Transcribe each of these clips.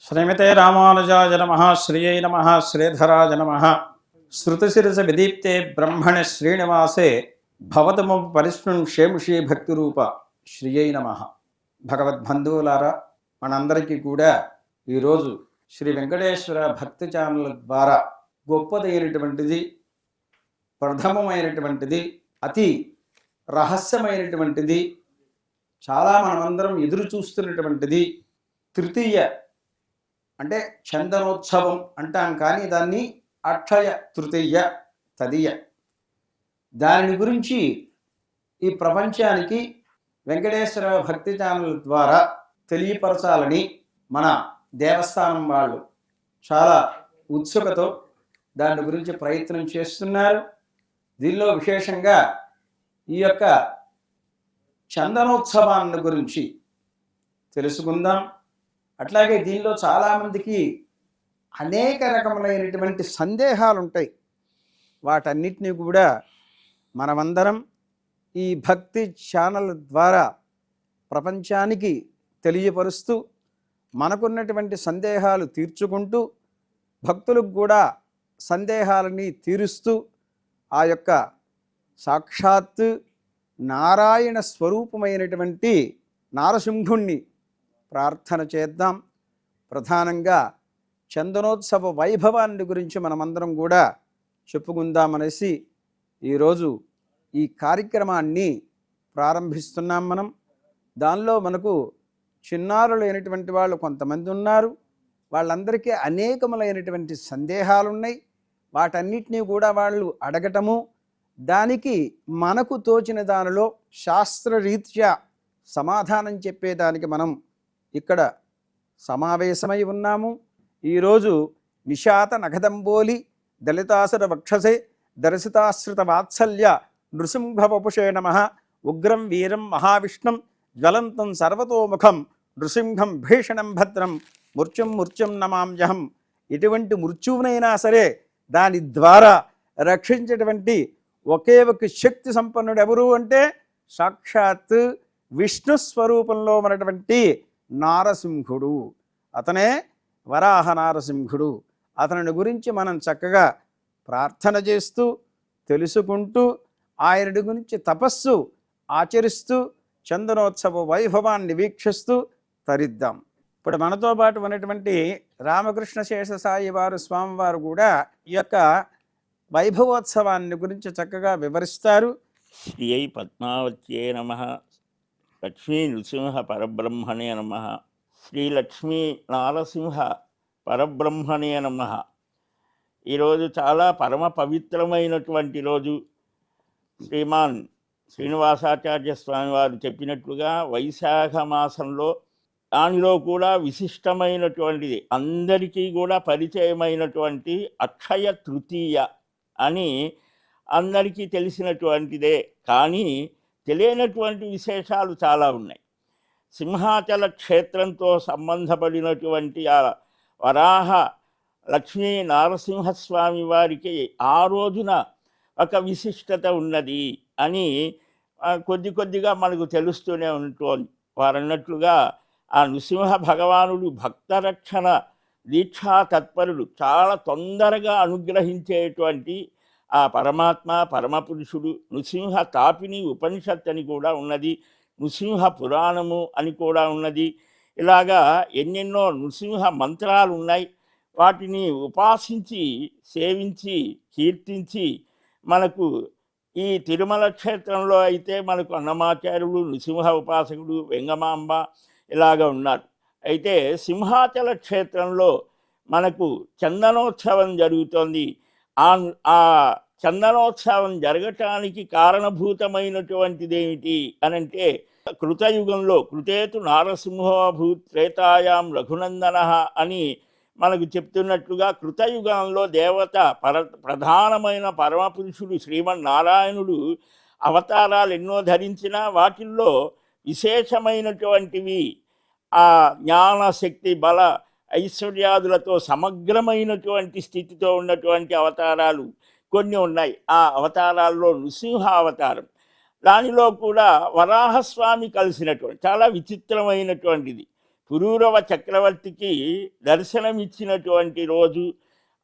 శ్రీమతే రామానుజాయ నమః. శ్రీయై నమః. శ్రీధరాయ నమః. శృతిశిరస విదీప్తే బ్రహ్మణి శ్రీనివాసే భవతము పరిస్పృంషేముషీ భక్తిరూప శ్రీయై నమః. భగవద్బంధువులారా, మనందరికీ కూడా ఈరోజు శ్రీ వెంకటేశ్వర భక్తి ఛానల్ ద్వారా గొప్పదైనటువంటిది, ప్రథమమైనటువంటిది, అతి రహస్యమైనటువంటిది, చాలా మనమందరం ఎదురు చూస్తున్నటువంటిది తృతీయ అంటే చందనోత్సవం అంటాం, కానీ దాన్ని అక్షయ తృతీయ, తదియ. దాని గురించి ఈ ప్రపంచానికి వెంకటేశ్వర భక్తి ఛానల్ ద్వారా తెలియపరచాలని మన దేవస్థానం వాళ్ళు చాలా ఉత్సుకతో దాని గురించి ప్రయత్నం చేస్తున్నారు. దీనిలో విశేషంగా ఈ యొక్క చందనోత్సవాన్ని గురించి తెలుసుకుందాం. అట్లాగే దీనిలో చాలామందికి అనేక రకములైనటువంటి సందేహాలు ఉంటాయి. వాటన్నిటినీ కూడా మనమందరం ఈ భక్తి ఛానల్ ద్వారా ప్రపంచానికి తెలియపరుస్తూ, మనకున్నటువంటి సందేహాలు తీర్చుకుంటూ, భక్తులకు కూడా సందేహాలని తీరుస్తూ, ఆ యొక్క సాక్షాత్ నారాయణ స్వరూపమైనటువంటి నారసింహుణ్ణి ప్రార్థన చేద్దాం. ప్రధానంగా చందనోత్సవ వైభవాన్ని గురించి మనమందరం కూడా చెప్పుకుందామనేసి ఈరోజు ఈ కార్యక్రమాన్ని ప్రారంభిస్తున్నాం మనం. దానిలో మనకు చిన్నారులు అయినటువంటి వాళ్ళు కొంతమంది ఉన్నారు. వాళ్ళందరికీ అనేకములైనటువంటి సందేహాలు ఉన్నాయి. వాటన్నిటినీ కూడా వాళ్ళు అడగటము, దానికి మనకు తోచిన దానిలో శాస్త్రరీత్యా సమాధానం చెప్పేదానికి మనం ఇక్కడ సమావేశమై ఉన్నాము. ఈరోజు నిశాత నఖదంబోలి దళితాసుర వక్షసే దర్శితాశ్రిత వాత్సల్య నృసింహవపుషే నమః. ఉగ్రం వీరం మహావిష్ణుం జ్వలంతం సర్వతోముఖం నృసింహం భీషణం భద్రం మృత్యుం నమామ్యహం. ఎటువంటి మృత్యువునైనా సరే దాని ద్వారా రక్షించేటువంటి ఒకే ఒక శక్తి సంపన్నుడు ఎవరు అంటే సాక్షాత్ విష్ణు స్వరూపంలో ఉన్నటువంటి నారసింహుడు. అతనే వరాహ నారసింహుడు. అతని గురించి మనం చక్కగా ప్రార్థన చేస్తూ, తెలుసుకుంటూ, ఆయనడి గురించి తపస్సు ఆచరిస్తూ, చందనోత్సవ వైభవాన్ని వీక్షిస్తూ తరిద్దాం. ఇప్పుడు మనతో పాటు ఉన్నటువంటి రామకృష్ణ శేషసాయి వారు స్వామివారు కూడా ఈ యొక్క వైభవోత్సవాన్ని గురించి చక్కగా వివరిస్తారు. శ్రీయై పద్మావత్యే నమః. లక్ష్మీ నృసింహ పరబ్రహ్మణే నమః. శ్రీలక్ష్మీ నారసింహ పరబ్రహ్మణే నమః. ఈరోజు చాలా పరమ పవిత్రమైనటువంటి రోజు. శ్రీమాన్ శ్రీనివాసాచార్య స్వామి వారు చెప్పినట్లుగా వైశాఖ మాసంలో, దానిలో కూడా విశిష్టమైనటువంటిది, అందరికీ కూడా పరిచయమైనటువంటి అక్షయ తృతీయ అని అందరికీ తెలిసినటువంటిదే. కానీ తెలియనటువంటి విశేషాలు చాలా ఉన్నాయి. సింహాచల క్షేత్రంతో సంబంధపడినటువంటి ఆ వరాహ లక్ష్మీ నారసింహస్వామి వారికి ఆ రోజున ఒక విశిష్టత ఉన్నది అని కొద్దిగా మనకు తెలుస్తూనే ఉంటుంది. వారన్నట్లుగా ఆ నృసింహ భగవానుడు భక్తరక్షణ దీక్షా తత్పరుడు, చాలా తొందరగా అనుగ్రహించేటువంటి ఆ పరమాత్మ పరమపురుషుడు. నృసింహ తాపిని ఉపనిషత్ అని కూడా ఉన్నది, నృసింహ పురాణము అని కూడా ఉన్నది. ఇలాగా ఎన్నెన్నో నృసింహ మంత్రాలు ఉన్నాయి. వాటిని ఉపాసించి, సేవించి, కీర్తించి మనకు ఈ తిరుమల క్షేత్రంలో అయితే మనకు అన్నమాచార్యుడు, నృసింహ ఉపాసకుడు, వెంగమాంబ ఇలాగ ఉన్నారు. అయితే సింహాచల క్షేత్రంలో మనకు చందనోత్సవం జరుగుతోంది. ఆ చందనోత్సవం జరగటానికి కారణభూతమైనటువంటిది ఏమిటి అనంటే, కృతయుగంలో కృతేతు నారసింహోభూత్ త్రేతాయాం రఘునందన అని మనకు చెప్తున్నట్లుగా, కృతయుగంలో దేవత ప్రధానమైన పరమపురుషుడు శ్రీమన్నారాయణుడు అవతారాలు ఎన్నో ధరించిన వాటిల్లో విశేషమైనటువంటివి ఆ జ్ఞానశక్తి బల ఐశ్వర్యాదులతో సమగ్రమైనటువంటి స్థితితో ఉన్నటువంటి అవతారాలు కొన్ని ఉన్నాయి. ఆ అవతారాల్లో నృసింహ అవతారం, దానిలో కూడా వరాహస్వామి కలిసినటువంటి చాలా విచిత్రమైనటువంటిది. పురూరవ చక్రవర్తికి దర్శనమిచ్చినటువంటి రోజు.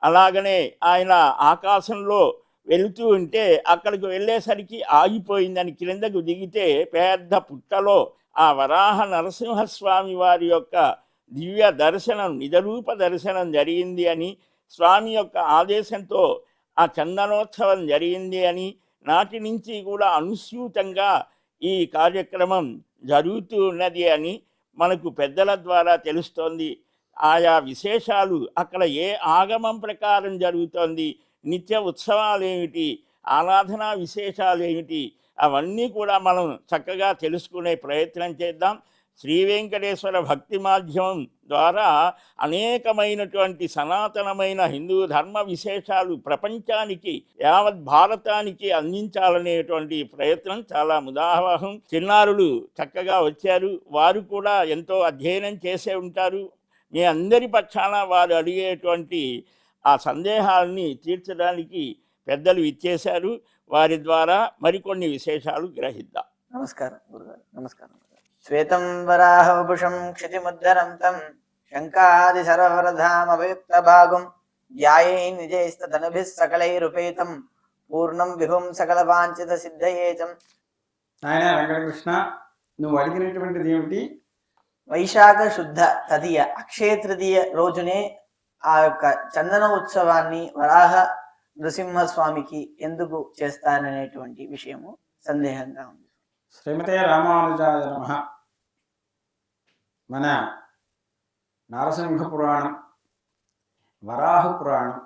అలాగనే ఆయన ఆకాశంలో వెళుతూ ఉంటే అక్కడికి వెళ్ళేసరికి ఆగిపోయిందని క్రిందకు దిగితే పెద్ద పుట్టలో ఆ వరాహ నరసింహస్వామి వారి యొక్క దివ్య దర్శనం, నిజరూప దర్శనం జరిగింది అని, స్వామి యొక్క ఆదేశంతో ఆ చందనోత్సవం జరిగింది అని, నాటి నుంచి కూడా అనుస్యూతంగా ఈ కార్యక్రమం జరుగుతూ ఉన్నది అని మనకు పెద్దల ద్వారా తెలుస్తోంది. ఆయా విశేషాలు అక్కడ ఏ ఆగమం ప్రకారం జరుగుతోంది, నిత్య ఉత్సవాలేమిటి, ఆరాధనా విశేషాలేమిటి, అవన్నీ కూడా మనం చక్కగా తెలుసుకునే ప్రయత్నం చేద్దాం. శ్రీ వెంకటేశ్వర భక్తి మాధ్యమం ద్వారా అనేకమైనటువంటి సనాతనమైన హిందూ ధర్మ విశేషాలు ప్రపంచానికి, యావత్ భారతానికి అందించాలనేటువంటి ప్రయత్నం చాలా ముదావహం. చిన్నారులు చక్కగా వచ్చారు, వారు కూడా ఎంతో అధ్యయనం చేసే ఉంటారు. మీ అందరి పక్షాన వారు అడిగేటువంటి ఆ సందేహాలని తీర్చడానికి పెద్దలు ఇచ్చేశారు. వారి ద్వారా మరికొన్ని విశేషాలు గ్రహిద్దాం. నమస్కారం గురుగారు. నమస్కారం. శ్వేతం వరాహవపుషం క్షితిముద్ధరం తం శంకాది సరవరధామవయుక్త భాగం ధ్యాయే నిజైస్తధనుభిః సకలైరుపేతం పూర్ణం విభుం సకల వాంఛిత సిద్ధయేతం. ఆయన వెంకటకృష్ణ, నువ్వు అడిగినటువంటిది ఏమిటి? వైశాఖ శుద్ధ తదియ అక్షయ తృతీయ రోజునే ఆ యొక్క చందన ఉత్సవాన్ని వరాహ నృసింహస్వామికి ఎందుకు చేస్తారనేటువంటి విషయము సందేహంగా ఉంది. శ్రీమతే రామానుజాయ నమః. మన నారసింహ పురాణం, వరాహ పురాణం,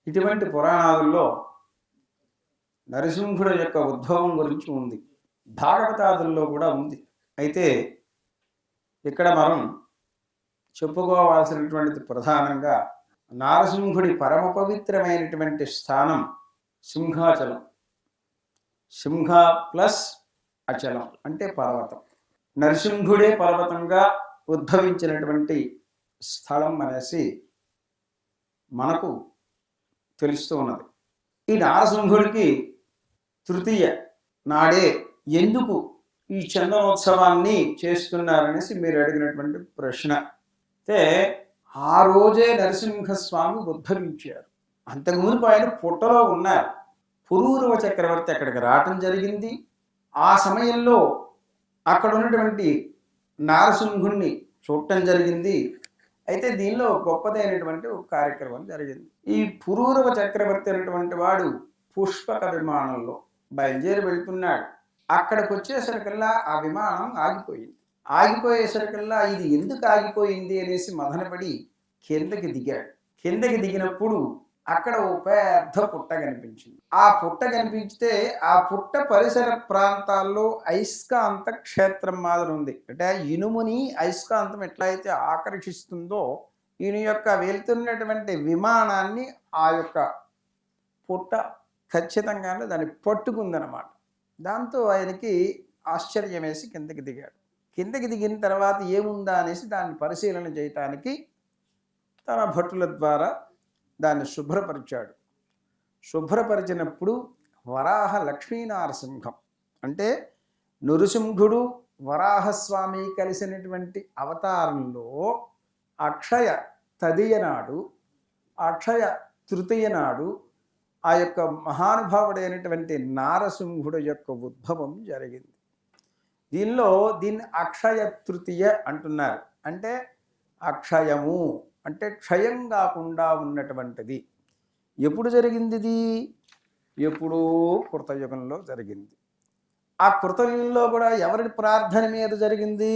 ఇటువంటి పురాణాలలో నరసింహుడు యొక్క ఉద్భవం గురించి ఉంది. భాగవతాదుల్లో కూడా ఉంది. అయితే ఇక్కడ మనం చెప్పుకోవాల్సినటువంటిది ప్రధానంగా నారసింహుడి పరమ పవిత్రమైనటువంటి స్థానం సింహాచలం. సింహ ప్లస్ అచలం అంటే పర్వతం. నరసింహుడే పర్వతంగా ఉద్భవించినటువంటి స్థలం అనేసి మనకు తెలుస్తూ ఉన్నది. ఈ నారసింహుడికి తృతీయ నాడే ఎందుకు ఈ చందనోత్సవాన్ని చేస్తున్నారనేసి మీరు అడిగినటువంటి ప్రశ్న. అయితే ఆ రోజే నరసింహస్వామి ఉద్భవించారు. అంతకుముందు ఆయన పుట్టలో ఉన్నారు. పురూరవ చక్రవర్తి అక్కడికి రావటం జరిగింది. ఆ సమయంలో అక్కడ ఉన్నటువంటి నారసింహుణ్ణి చూడటం జరిగింది. అయితే దీనిలో గొప్పదైనటువంటి ఒక కార్యక్రమం జరిగింది. ఈ పురూరవ చక్రవర్తి అనేటువంటి వాడు పుష్పక విమానంలో బయలుదేరి వెళ్తున్నాడు. అక్కడికి వచ్చేసరికల్లా ఆ విమానం ఆగిపోయింది. ఆగిపోయేసరికల్లా ఇది ఎందుకు ఆగిపోయింది అనేసి మదనపడి కిందకి దిగాడు. కిందకి దిగినప్పుడు అక్కడ ఓ పెద్ద పుట్ట కనిపించింది. ఆ పుట్ట కనిపించితే ఆ పుట్ట పరిసర ప్రాంతాల్లో అయస్కాంత క్షేత్రం మాదిరి ఉంది. అంటే ఇనుముని అయస్కాంతం ఎట్లయితే ఆకర్షిస్తుందో ఈయన యొక్క వెళ్తున్నటువంటి విమానాన్ని ఆ యొక్క పుట్ట ఖచ్చితంగానే దాన్ని పట్టుకుందనమాట. దాంతో ఆయనకి ఆశ్చర్యం వేసి కిందకి దిగాడు. కిందకి దిగిన తర్వాత ఏముందా అనేసి దాన్ని పరిశీలన చేయటానికి తన భటుల ద్వారా దాన్ని శుభ్రపరిచాడు. శుభ్రపరిచినప్పుడు వరాహ లక్ష్మీనారసింహం అంటే నృసింహుడు వరాహస్వామి కలిసినటువంటి అవతారంలో అక్షయ తదియ నాడు, అక్షయ తృతీయ నాడు ఆ యొక్క మహానుభావుడైనటువంటి నారసింహుడు యొక్క ఉద్భవం జరిగింది. దీన్ని అక్షయ తృతీయ అంటున్నారు. అంటే అక్షయము అంటే క్షయం కాకుండా ఉన్నటువంటిది. ఎప్పుడు జరిగింది ఇది? ఎప్పుడూ కృతయుగంలో జరిగింది. ఆ కృతయుగంలో కూడా ఎవరి ప్రార్థన మీద జరిగింది?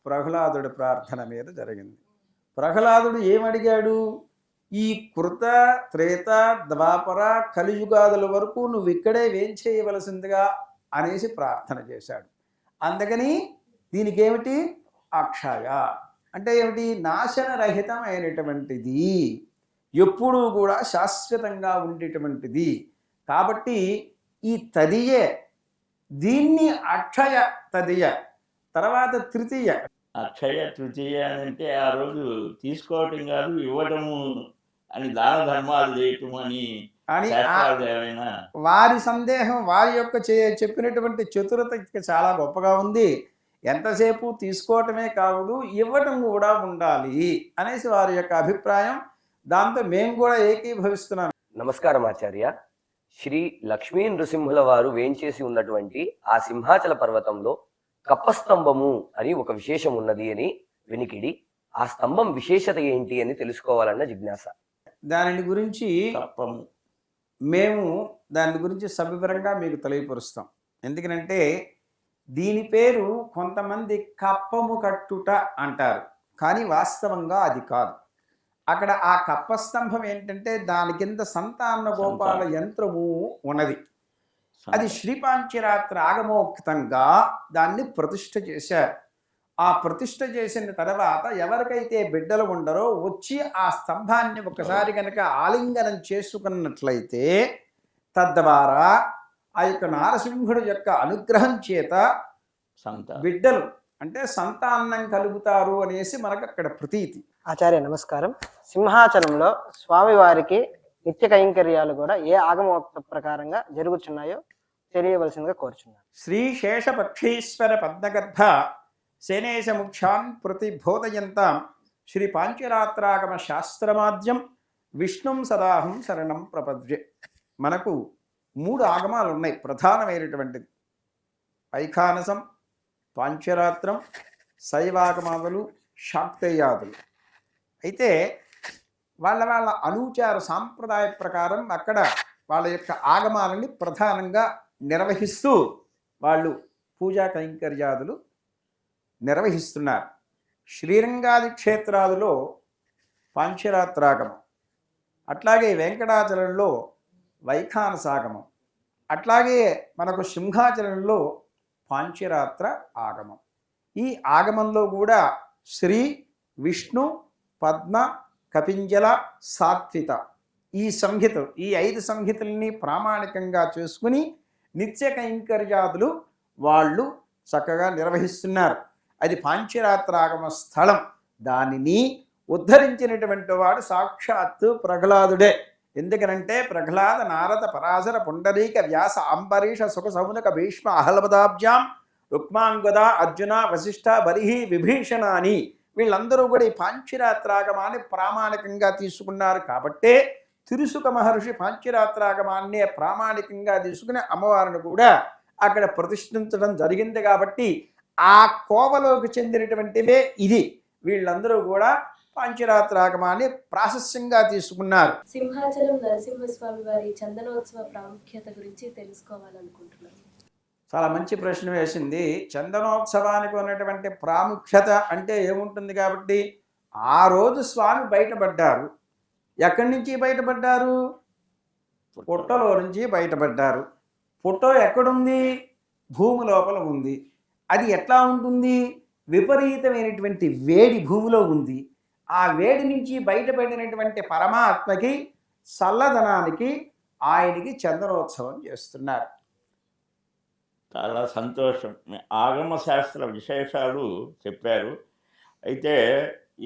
ప్రహ్లాదుడి ప్రార్థన మీద జరిగింది. ప్రహ్లాదుడు ఏమడిగాడు? ఈ కృత త్రేత ద్వాపర కలియుగాదుల వరకు నువ్వు ఇక్కడే వేంచేయవలసిందిగా అనేసి ప్రార్థన చేశాడు. అందుకని దీనికి ఏమిటి? అక్షయ అంటే ఏమిటి? నాశనరహితమైనటువంటిది, ఎప్పుడూ కూడా శాశ్వతంగా ఉండేటువంటిది. కాబట్టి ఈ తదియే, దీన్ని అక్షయ తదియ, తర్వాత తృతీయ. అక్షయ తృతీయ అంటే ఆ రోజు తీసుకోవటం కాదు, ఇవ్వటము అని, దాన ధర్మాలు చేయటం అని అని ఏమైనా వారి సందేహం, వారి యొక్క చెప్పినటువంటి చతురత చాలా గొప్పగా ఉంది. ఎంతసేపు తీసుకోవటమే కాదు, ఇవ్వటం కూడా ఉండాలి అనేసి వారి యొక్క అభిప్రాయం. దాంతో మేము కూడా ఏకీభవిస్తున్నాం. నమస్కారం ఆచార్య. శ్రీ లక్ష్మీ నృసింహుల వారు వేంచేసి ఉన్నటువంటి ఆ సింహాచల పర్వతంలో కప్పస్తంభము అని ఒక విశేషం ఉన్నది అని వినికిడి. ఆ స్తంభం విశేషత ఏంటి అని తెలుసుకోవాలన్న జిజ్ఞాస. దాని గురించి కప్పము మేము దాని గురించి సవివరంగా మీకు తెలియపరుస్తాం. ఎందుకనంటే దీని పేరు కొంతమంది కప్పము కట్టుట అంటారు, కానీ వాస్తవంగా అది కాదు. అక్కడ ఆ కప్పస్తంభం ఏంటంటే దాని కింద సంతాన గోపాల యంత్రము ఉన్నది. అది శ్రీపాంచరాత్ర ఆగమోక్తంగా దాన్ని ప్రతిష్ఠ చేశారు. ఆ ప్రతిష్ఠ చేసిన తర్వాత ఎవరికైతే బిడ్డలు ఉండరో వచ్చి ఆ స్తంభాన్ని ఒకసారి కనుక ఆలింగనం చేసుకున్నట్లయితే తద్వారా ఆ యొక్క నారసింహుడు యొక్క అనుగ్రహం చేత బిడ్డలు అంటే సంతానం కలుగుతారు అనేసి మనకు అక్కడ ప్రతీతి. ఆచార్య నమస్కారం. సింహాచలంలో స్వామివారికి నిత్య కైంకర్యాలు కూడా ఏ ఆగమోక్త ప్రకారంగా జరుగుతున్నాయో తెలియవలసిందిగా కోరుచున్నాను. శ్రీ శేషపక్షీశ్వర పద్మగర్భ సేనేశ ముఖ్యాన్ ప్రతిబోధయంతాం శ్రీ పాంచరాత్రాగమ శాస్త్రమాద్యం విష్ణుం సదాహం శరణం ప్రపద్యే. మనకు 3 ఆగమాలు ఉన్నాయి ప్రధానమైనటువంటిది: వైఖానసం, పాంచరాత్రం, శైవాగమాదులు, శాక్తేయాదులు. అయితే వాళ్ళ అనూచార సాంప్రదాయ ప్రకారం అక్కడ వాళ్ళ యొక్క ఆగమాలని ప్రధానంగా నిర్వహిస్తూ వాళ్ళు పూజా కైంకర్యాదులు నిర్వహిస్తున్నారు. శ్రీరంగాది క్షేత్రాదులో పాంచరాత్రాగమం, అట్లాగే వెంకటాచలంలో వైఖానసాగమం, అట్లాగే మనకు సింహాచలంలో పాంచరాత్ర ఆగమం. ఈ ఆగమంలో కూడా శ్రీ, విష్ణు, పద్మ, కపింజల, సాత్విత ఈ సంహిత, ఈ 5 సంహితల్ని ప్రామాణికంగా చేసుకుని నిత్య కైంకర్యాదులు వాళ్ళు చక్కగా నిర్వహిస్తున్నారు. అది పాంచరాత్రాగమ స్థలం. దానిని ఉద్ధరించినటువంటి వాడు సాక్షాత్తు ప్రహ్లాదుడే. ఎందుకనంటే ప్రహ్లాద, నారద, పరాశర, పుండరీక, వ్యాస, అంబరీష, సుఖ, సౌనక, భీష్మ, అహల్బదాబ్జాం, రుక్మాంగద, అర్జున, వశిష్ఠ, బలిహి, విభీషణ అని వీళ్ళందరూ కూడా ఈ పాంచరాత్రాగమాన్ని ప్రామాణికంగా తీసుకున్నారు. కాబట్టే తిరుసుక మహర్షి పాంచరాత్రాగమాన్నే ప్రామాణికంగా తీసుకుని అమ్మవారిని కూడా అక్కడ ప్రతిష్ఠించడం జరిగింది. కాబట్టి ఆ కోవలోకి చెందినటువంటివే ఇది. వీళ్ళందరూ కూడా పాంచరాత్రాగమాన్ని ప్రాశస్యంగా తీసుకున్నారు. సింహాచలం నరసింహస్వామి వారి చందనోత్సవ ప్రాముఖ్యత గురించి తెలుసుకోవాలనుకుంటున్నాను. చాలా మంచి ప్రశ్న వేసింది. చందనోత్సవానికి ఉన్నటువంటి ప్రాముఖ్యత అంటే ఏముంటుంది కాబట్టి ఆ రోజు స్వామి బయటపడ్డారు. ఎక్కడి నుంచి బయటపడ్డారు? పుట్టలో నుంచి బయటపడ్డారు. పుట్ట ఎక్కడుంది? భూమి లోపల ఉంది. అది ఎట్లా ఉంటుంది? విపరీతమైనటువంటి వేడి భూమిలో ఉంది. ఆ వేడి నుంచి బయటపడినటువంటి పరమాత్మకి చల్లదనానికి ఆయనకి చందనోత్సవం చేస్తున్నారు. చాలా సంతోషం. ఆగమ శాస్త్ర విశేషాలు చెప్పారు. అయితే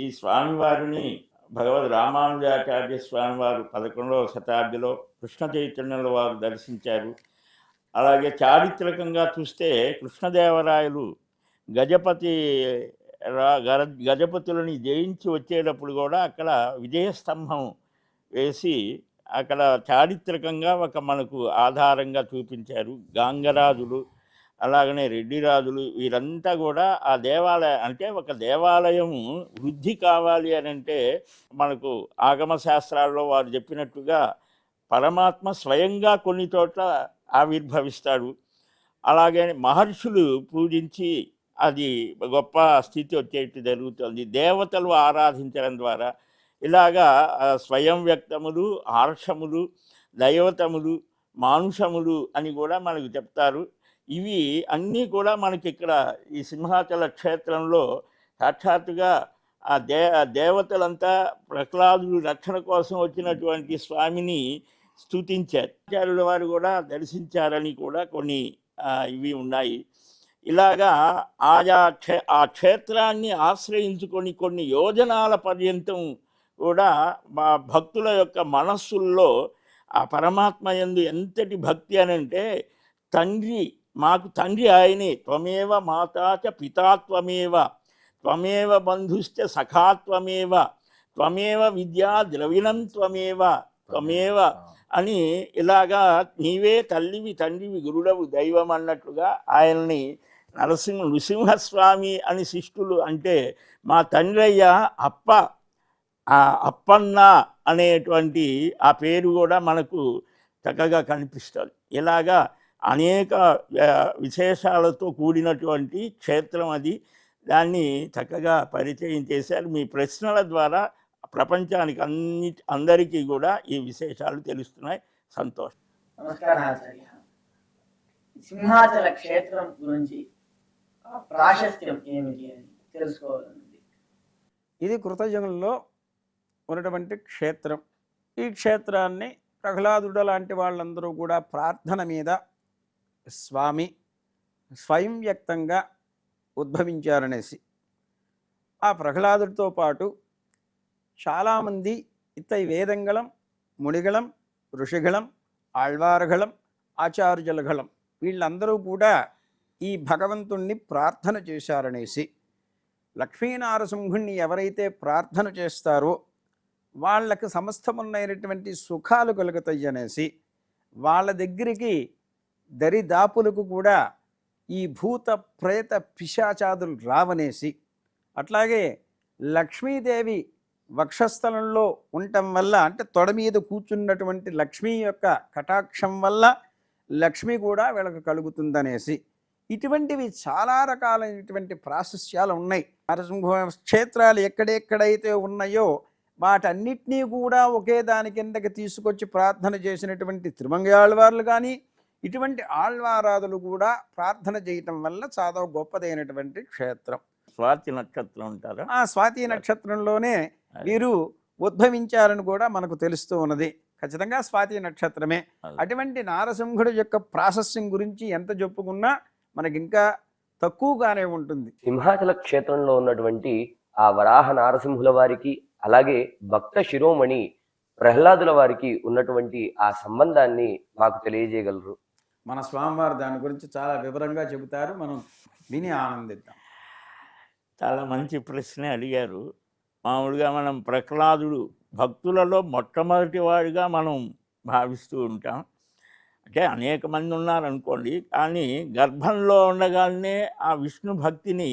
ఈ స్వామివారిని భగవద్ రామానుజాచార్య స్వామివారు 11వ శతాబ్దిలో కృష్ణ చైతన్యుల వారు దర్శించారు. అలాగే చారిత్రకంగా చూస్తే కృష్ణదేవరాయలు గజపతులని జయించి వచ్చేటప్పుడు కూడా అక్కడ విజయస్తంభం వేసి అక్కడ చారిత్రకంగా ఒక మనకు ఆధారంగా చూపించారు. గాంగరాజులు, అలాగనే రెడ్డిరాజులు వీరంతా కూడా ఆ దేవాలయం అంటే ఒక దేవాలయం వృద్ధి కావాలి అని అంటే మనకు ఆగమ శాస్త్రాల్లో వారు చెప్పినట్టుగా పరమాత్మ స్వయంగా కొన్ని చోట్ల ఆవిర్భవిస్తాడు. అలాగే మహర్షులు పూజించి అది గొప్ప స్థితి వచ్చేట్టు జరుగుతుంది. దేవతలు ఆరాధించడం ద్వారా ఇలాగా స్వయం వ్యక్తములు, ఆర్షములు, దైవతములు, మానుషములు అని కూడా మనకు చెప్తారు. ఇవి అన్నీ కూడా మనకి ఇక్కడ ఈ సింహాచల క్షేత్రంలో సాక్షాత్తుగా ఆ దేవతలంతా ప్రహ్లాదుడు రక్షణ కోసం వచ్చినటువంటి స్వామిని స్తుతించారు. ఆచార్యుల వారు కూడా దర్శించారని కూడా కొన్ని ఇవి ఉన్నాయి. ఇలాగా ఆ క్షేత్రాన్ని ఆశ్రయించుకొని కొన్ని యోజనాల పర్యంతం కూడా మా భక్తుల యొక్క మనస్సుల్లో ఆ పరమాత్మ యందు ఎంతటి భక్తి అని అంటే తండ్రి మాకు తండ్రి ఆయనే. త్వమేవ మాతా చ పితా త్వమేవ, త్వమేవ బంధుశ్చ సఖా త్వమేవ, త్వమేవ విద్యా ద్రవిణం త్వమేవ, త్వమేవ అని ఇలాగా నీవే తల్లివి తండ్రివి గురుడవు దైవం అన్నట్లుగా ఆయన్ని నృసింహస్వామి అని శిష్టులు అంటే మా తండ్రయ్య అప్ప, ఆ అప్పన్న అనేటువంటి ఆ పేరు కూడా మనకు చక్కగా కనిపిస్తుంది. ఇలాగా అనేక విశేషాలతో కూడినటువంటి క్షేత్రం అది. దాన్ని చక్కగా పరిచయం చేశారు. మీ ప్రశ్నల ద్వారా ప్రపంచానికి అందరికీ కూడా ఈ విశేషాలు తెలుస్తున్నాయి. సంతోషం. నమస్కారం ఆచార్య. సింహాచల క్షేత్రం గురించి ప్రాశస్త్యం ఏమిటి అని తెలుసుకోవాలన్నది. ఇది కృతయుగంలో ఉన్నటువంటి క్షేత్రం. ఈ క్షేత్రాన్ని ప్రహ్లాదుడు లాంటి వాళ్ళందరూ కూడా ప్రార్థన మీద స్వామి స్వయం వ్యక్తంగా ఉద్భవించారనేసి, ఆ ప్రహ్లాదుడితో పాటు చాలామంది ఇత్తై వేదంగళం, మునిగళం, ఋషిగళం, ఆళ్వార్గళం, ఆచార్యులగళం వీళ్ళందరూ కూడా ఈ భగవంతుణ్ణి ప్రార్థన చేశారనేసి, లక్ష్మీనారసింహుణ్ణి ఎవరైతే ప్రార్థన చేస్తారో వాళ్ళకి సమస్తమున్నైనటువంటి సుఖాలు కలుగుతాయి అనేసి, వాళ్ళ దగ్గరికి దరిదాపులకు కూడా ఈ భూత ప్రేత పిశాచాదులు రావనేసి, అట్లాగే లక్ష్మీదేవి వక్షస్థలంలో ఉండటం వల్ల, అంటే తొడ మీద కూర్చున్నటువంటి లక్ష్మీ యొక్క కటాక్షం వల్ల లక్ష్మి కూడా వీళ్ళకు కలుగుతుందనేసి, ఇటువంటివి చాలా రకాలైనటువంటి ప్రాశస్యాలు ఉన్నాయి. నరసింహ క్షేత్రాలు ఎక్కడెక్కడైతే ఉన్నాయో వాటన్నిటినీ కూడా ఒకే దాని కిందకి తీసుకొచ్చి ప్రార్థన చేసినటువంటి తిరుమంగాళ్వార్లు కానీ, ఇటువంటి ఆళ్వారాదులు కూడా ప్రార్థన చేయటం వల్ల చాలా గొప్పదైనటువంటి క్షేత్రం. స్వాతి నక్షత్రం ఉంటారు. ఆ స్వాతి నక్షత్రంలోనే వీరు ఉద్భవించారని కూడా మనకు తెలుస్తూ ఉన్నది. ఖచ్చితంగా స్వాతి నక్షత్రమే. అటువంటి నారసింహుడి యొక్క ప్రాశస్యం గురించి ఎంత చెప్పుకున్నా మనకి ఇంకా తక్కువగానే ఉంటుంది. సింహాచల క్షేత్రంలో ఉన్నటువంటి ఆ వరాహ నారసింహుల వారికి, అలాగే భక్త శిరోమణి ప్రహ్లాదుల వారికి ఉన్నటువంటి ఆ సంబంధాన్ని మాకు తెలియజేయగలరు? మన స్వామివారు దాని గురించి చాలా వివరంగా చెబుతారు, మనం విని ఆనందిద్దాం. చాలా మంచి ప్రశ్న అడిగారు. మామూలుగా మనం ప్రహ్లాదుడు భక్తులలో మొట్టమొదటి వాడిగా మనం భావిస్తూ ఉంటాం. అంటే అనేక మంది ఉన్నారనుకోండి, కానీ గర్భంలో ఉండగానే ఆ విష్ణు భక్తిని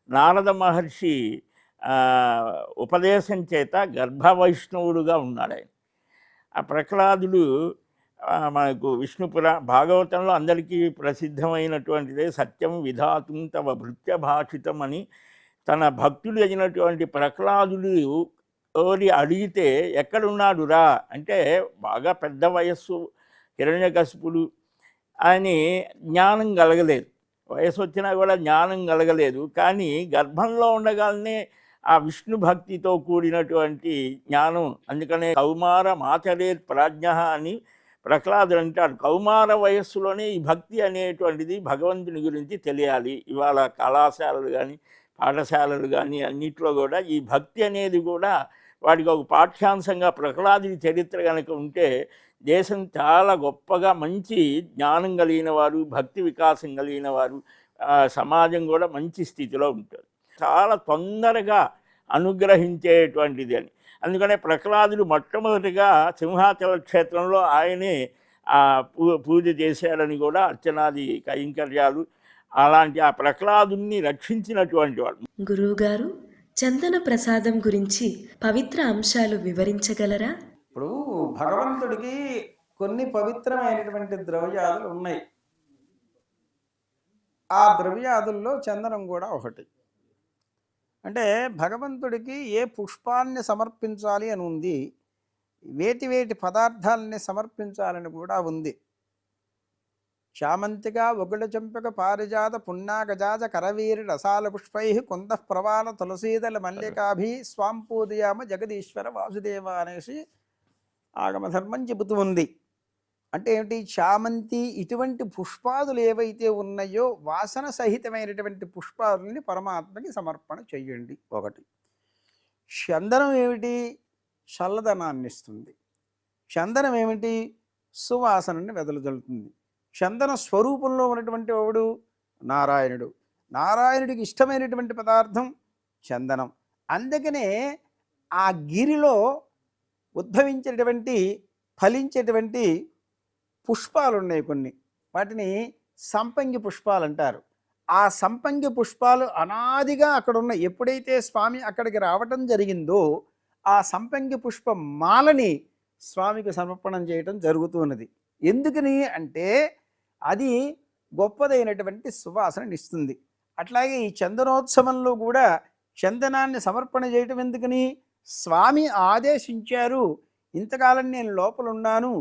నారద మహర్షి ఉపదేశం చేత గర్భ వైష్ణవుడుగా ఉన్నాడు ఆయన. ఆ ప్రహ్లాదుడు మనకు విష్ణుపుర భాగవతంలో అందరికీ ప్రసిద్ధమైనటువంటిదే సత్యం విధాతుం తవ భృత్య భాషితం అని. తన భక్తుడు అయినటువంటి ప్రహ్లాదుడు ఎవరి అడిగితే ఎక్కడున్నాడురా అంటే, బాగా పెద్ద వయస్సు హిరణ్యకశిపుడు, ఆయన జ్ఞానం కలగలేదు, వయసు వచ్చినా కూడా జ్ఞానం కలగలేదు. కానీ గర్భంలో ఉండగానే ఆ విష్ణు భక్తితో కూడినటువంటి జ్ఞానం, అందుకనే కౌమార మాచరేత్ ప్రాజ్ఞ అని ప్రహ్లాదుడు అంటాడు. కౌమార వయస్సులోనే ఈ భక్తి అనేటువంటిది భగవంతుని గురించి తెలియాలి. ఇవాళ కళాశాలలు కానీ పాఠశాలలు కానీ అన్నిట్లో కూడా ఈ భక్తి అనేది కూడా వాడికి ఒక పాఠ్యాంశంగా ప్రహ్లాదుడి చరిత్ర కనుక ఉంటే దేశం చాలా గొప్పగా మంచి జ్ఞానం కలిగిన వారు, భక్తి వికాసం కలిగిన వారు, సమాజం కూడా మంచి స్థితిలో ఉంటుంది. చాలా తొందరగా అనుగ్రహించేటువంటిది అని. అందుకనే ప్రహ్లాదుడు మొట్టమొదటిగా సింహాచల క్షేత్రంలో ఆయనే పూజ చేశాడని కూడా అర్చనాది కైంకర్యాలు. అలాంటి ఆ ప్రహ్లాదుని రక్షించినటువంటి వాడు. గురువుగారు, చందన ప్రసాదం గురించి పవిత్ర అంశాలు వివరించగలరా? ఇప్పుడు భగవంతుడికి కొన్ని పవిత్రమైనటువంటి ద్రవ్యాదులు ఉన్నాయి. ఆ ద్రవ్యాదుల్లో చందనం కూడా ఒకటి. అంటే భగవంతుడికి ఏ పుష్పాన్ని సమర్పించాలి అని ఉంది, వేటి వేటి పదార్థాలని సమర్పించాలని కూడా ఉంది. చామంతిక వగుళ చెంపక పారిజాత పున్నాగజాజ కరవీరి రసాల పుష్పై కుంద ప్రవాల తులసీదల మల్లికాభి స్వాంపూదయామ జగదీశ్వర వాసుదేవ అనేసి ఆగమధర్మం చెబుతూ ఉంది. అంటే ఏమిటి? చామంతి ఇటువంటి పుష్పాదులు ఏవైతే ఉన్నాయో వాసన సహితమైనటువంటి పుష్పాదుల్ని పరమాత్మకి సమర్పణ చెయ్యండి. ఒకటి. చందనం ఏమిటి? చల్లదనాన్ని ఇస్తుంది. చందనం ఏమిటి? సువాసనని వెదలజల్లుతుంది. చందన స్వరూపంలో ఉన్నటువంటి వాడు నారాయణుడు. నారాయణుడికి ఇష్టమైనటువంటి పదార్థం చందనం. అందుకనే ఆ గిరిలో ఉద్భవించేటువంటి ఫలించేటువంటి పుష్పాలు ఉన్నాయి కొన్ని, వాటిని సంపంగి పుష్పాలు అంటారు. ఆ సంపంగి పుష్పాలు అనాదిగా అక్కడ ఉన్న, ఎప్పుడైతే స్వామి అక్కడికి రావటం జరిగిందో ఆ సంపంగి పుష్ప మాలని స్వామికి సమర్పణం చేయటం జరుగుతున్నది. ఎందుకని అంటే అది గొప్పదైనటువంటి సువాసననిస్తుంది. అట్లాగే ఈ చందనోత్సవంలో కూడా చందనాన్ని సమర్పణ చేయటం ఎందుకని, స్వామి ఆదేశించారు, ఇంతకాలం నేను లోపల ఉన్నాను,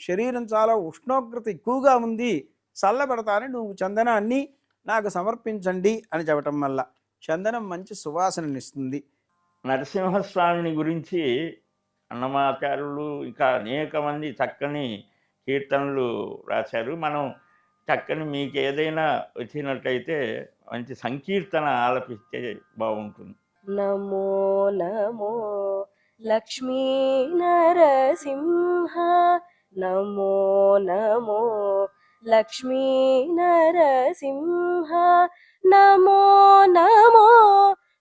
శరీరం చాలా ఉష్ణోగ్రత ఎక్కువగా ఉంది, చల్లబడతాను, నువ్వు చందనాన్ని నాకు సమర్పించండి అని చెప్పటం వల్ల చందనం మంచి సువాసననిస్తుంది. నరసింహస్వామిని గురించి అన్నమాచార్యులు ఇంకా అనేక మంది చక్కని కీర్తనలు రాశారు. మనం చక్కని మీకు ఏదైనా వచ్చినట్లయితే మంచి సంకీర్తన ఆలపిస్తే బాగుంటుంది. నమో నమో లక్ష్మీ నరసింహ, నమో నమో లక్ష్మీ నరసింహ, నమో నమో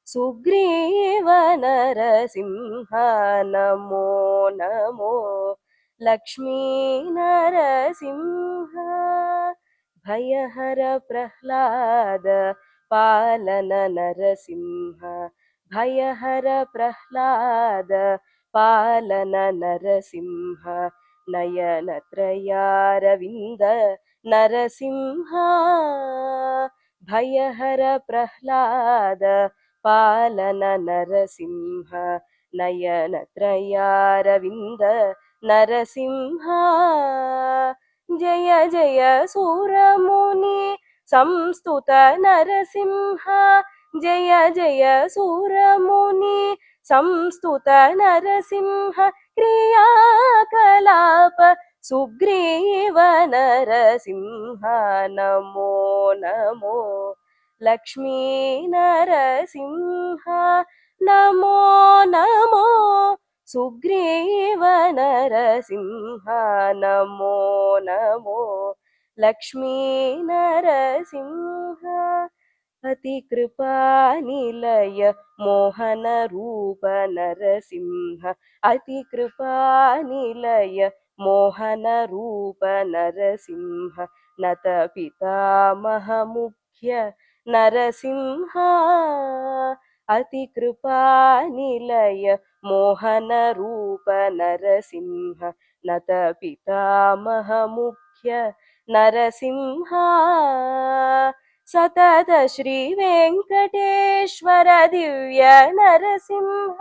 సుగ్రీవ నరసింహ, నమో నమో లక్ష్మీ నరసింహ. భయహర ప్రహ్లాద పాలన నరసింహ, భయహర ప్రహ్లాద పాలన నరసింహ, నయనత్రయారవింద నరసింహ, భయహర ప్రహ్లాద పాలన నరసింహ, నయనత్రయారవింద నరసింహ. జయ జయ సూరముని సంస్తుత నరసింహ, జయ జయ సూరముని సంస్తుత నరసింహ, క్రియాకలాప సుగ్రీవ నరసింహ, నమో నమో లక్ష్మీ నరసింహ, నమో నమో సుగ్రీవ నరసింహ, నమో నమో లక్ష్మీ నరసింహ. అతి కృపానిలయ మోహన రూప నరసింహ, అతి కృపానిలయ మోహన రూప నరసింహ, నత పితామహ ముఖ్య నరసింహ, అతి కృపానిలయ మోహన రూప నరసింహ, నత పితామహ ముఖ్య నరసింహ. సతత శ్రీ వెంకటేశ్వర దివ్య నరసింహ,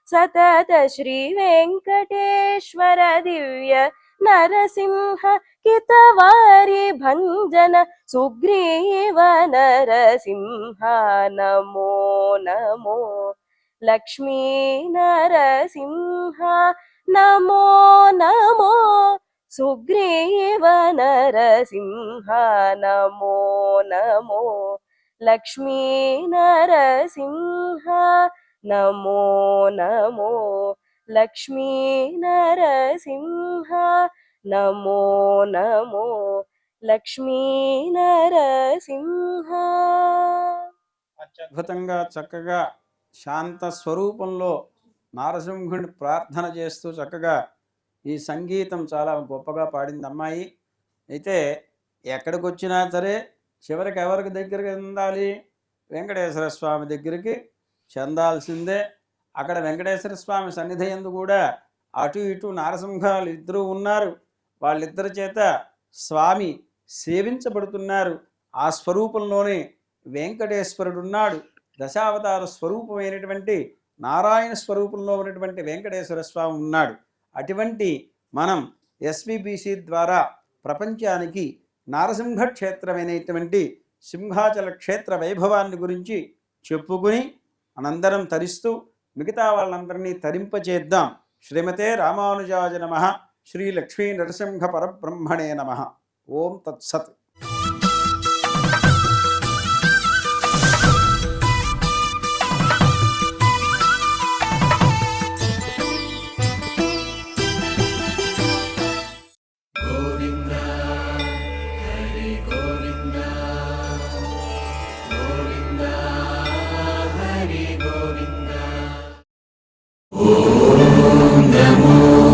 సతత శ్రీ వెంకటేశ్వర దివ్య నరసింహ, కితవారి భంజన సుగ్రీవ నరసింహ, నమో నమో లక్ష్మీ నరసింహ, నమో నమో సుగ్రీవ నరసింహ, నమో నమో లక్ష్మీ నరసింహ, నమో నమో లక్ష్మీ నరసింహ, నమో నమో లక్ష్మీ నరసింహ. అత్యద్భుతంగా చక్కగా శాంత స్వరూపంలో నారసింహుడిని ప్రార్థన చేస్తూ చక్కగా ఈ సంగీతం చాలా గొప్పగా పాడింది అమ్మాయి. అయితే ఎక్కడికి వచ్చినా సరే చివరికి ఎవరికి దగ్గరికి చెందాలి, వెంకటేశ్వర స్వామి దగ్గరికి చెందాల్సిందే. అక్కడ వెంకటేశ్వర స్వామి సన్నిధి యందు కూడా అటు ఇటు నారసింహాలు ఇద్దరు ఉన్నారు, వాళ్ళిద్దరి చేత స్వామి సేవించబడుతున్నారు. ఆ స్వరూపంలోనే వెంకటేశ్వరుడు ఉన్నాడు. దశావతార స్వరూపమైనటువంటి నారాయణ స్వరూపంలో ఉన్నటువంటి వెంకటేశ్వర స్వామి ఉన్నాడు. అటువంటి మనం ఎస్విబిసి ద్వారా ప్రపంచానికి నారసింహ క్షేత్రమైనటువంటి సింహాచల క్షేత్ర వైభవాన్ని గురించి చెప్పుకుని మనందరం తరిస్తూ మిగతా వాళ్ళందరినీ తరింపచేద్దాం. శ్రీమతే రామానుజాయ నమః. శ్రీ లక్ష్మీ నరసింహ పరబ్రహ్మణే నమః. ఓం తత్సత్. నమో